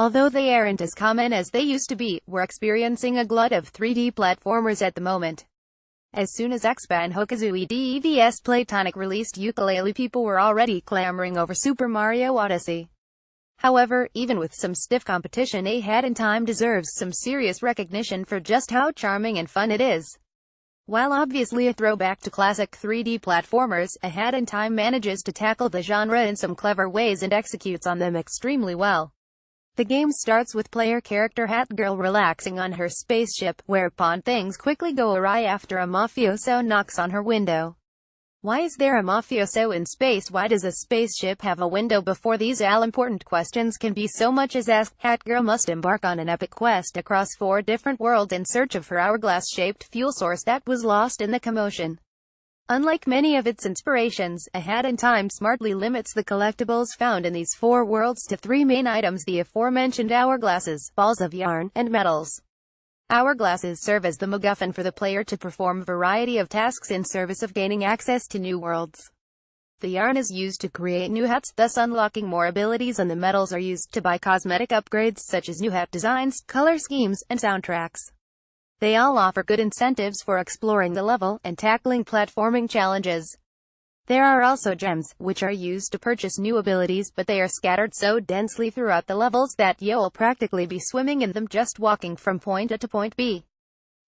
Although they aren't as common as they used to be, we're experiencing a glut of 3D platformers at the moment. As soon as Banjo-Kazooie DVS Playtonic released Yooka-Laylee, people were already clamoring over Super Mario Odyssey. However, even with some stiff competition, A Hat in Time deserves some serious recognition for just how charming and fun it is. While obviously a throwback to classic 3D platformers, A Hat in Time manages to tackle the genre in some clever ways and executes on them extremely well. The game starts with player character Hat Girl relaxing on her spaceship, whereupon things quickly go awry after a mafioso knocks on her window. Why is there a mafioso in space? Why does a spaceship have a window? Before these all-important questions can be so much as asked, Hat Girl must embark on an epic quest across 4 different worlds in search of her hourglass-shaped fuel source that was lost in the commotion. Unlike many of its inspirations, A Hat in Time smartly limits the collectibles found in these 4 worlds to 3 main items: the aforementioned hourglasses, balls of yarn, and medals. Hourglasses serve as the MacGuffin for the player to perform a variety of tasks in service of gaining access to new worlds. The yarn is used to create new hats, thus unlocking more abilities, and the medals are used to buy cosmetic upgrades such as new hat designs, color schemes, and soundtracks. They all offer good incentives for exploring the level and tackling platforming challenges. There are also gems, which are used to purchase new abilities, but they are scattered so densely throughout the levels that you'll practically be swimming in them just walking from point A to point B.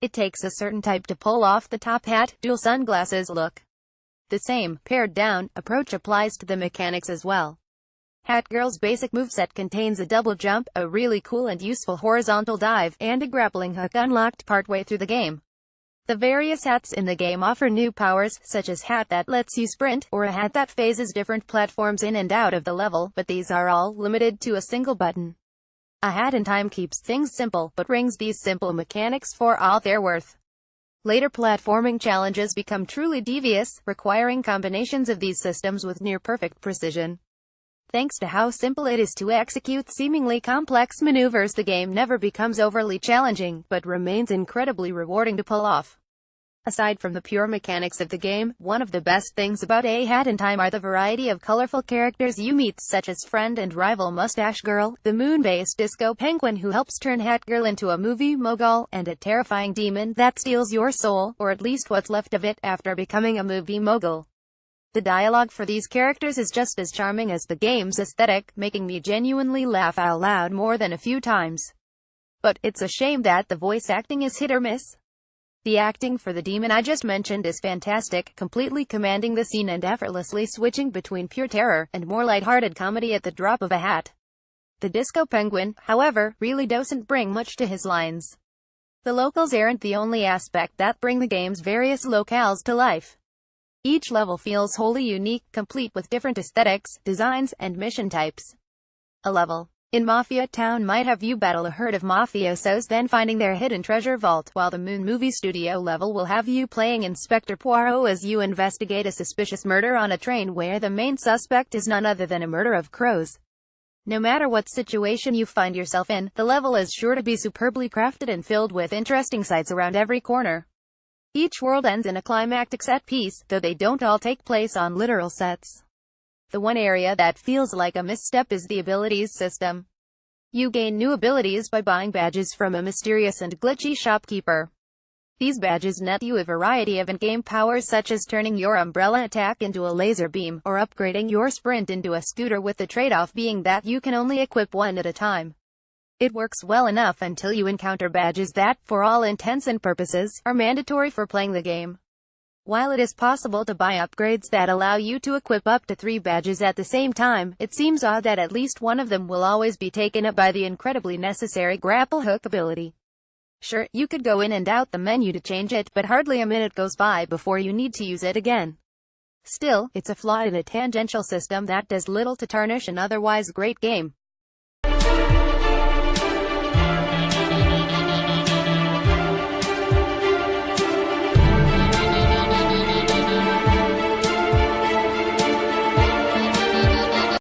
It takes a certain type to pull off the top hat, dual sunglasses look. The same, pared down, approach applies to the mechanics as well. Hat Girl's basic moveset contains a double jump, a really cool and useful horizontal dive, and a grappling hook unlocked partway through the game. The various hats in the game offer new powers, such as hat that lets you sprint, or a hat that phases different platforms in and out of the level, but these are all limited to a single button. A Hat in Time keeps things simple, but brings these simple mechanics for all they're worth. Later platforming challenges become truly devious, requiring combinations of these systems with near-perfect precision. Thanks to how simple it is to execute seemingly complex maneuvers, the game never becomes overly challenging, but remains incredibly rewarding to pull off. Aside from the pure mechanics of the game, one of the best things about A Hat in Time are the variety of colorful characters you meet, such as friend and rival Mustache Girl, the moon-based disco penguin who helps turn Hat Girl into a movie mogul, and a terrifying demon that steals your soul, or at least what's left of it, after becoming a movie mogul. The dialogue for these characters is just as charming as the game's aesthetic, making me genuinely laugh out loud more than a few times. But it's a shame that the voice acting is hit or miss. The acting for the demon I just mentioned is fantastic, completely commanding the scene and effortlessly switching between pure terror and more lighthearted comedy at the drop of a hat. The disco penguin, however, really doesn't bring much to his lines. The locals aren't the only aspect that bring the game's various locales to life. Each level feels wholly unique, complete with different aesthetics, designs, and mission types. A level in Mafia Town might have you battle a herd of mafiosos, then finding their hidden treasure vault, while the Moon Movie Studio level will have you playing Inspector Poirot as you investigate a suspicious murder on a train where the main suspect is none other than a murder of crows. No matter what situation you find yourself in, the level is sure to be superbly crafted and filled with interesting sights around every corner. Each world ends in a climactic set piece, though they don't all take place on literal sets. The one area that feels like a misstep is the abilities system. You gain new abilities by buying badges from a mysterious and glitchy shopkeeper. These badges net you a variety of in-game powers, such as turning your umbrella attack into a laser beam, or upgrading your sprint into a scooter, with the trade-off being that you can only equip one at a time. It works well enough until you encounter badges that, for all intents and purposes, are mandatory for playing the game. While it is possible to buy upgrades that allow you to equip up to 3 badges at the same time, it seems odd that at least one of them will always be taken up by the incredibly necessary grapple hook ability. Sure, you could go in and out the menu to change it, but hardly a minute goes by before you need to use it again. Still, it's a flaw in a tangential system that does little to tarnish an otherwise great game.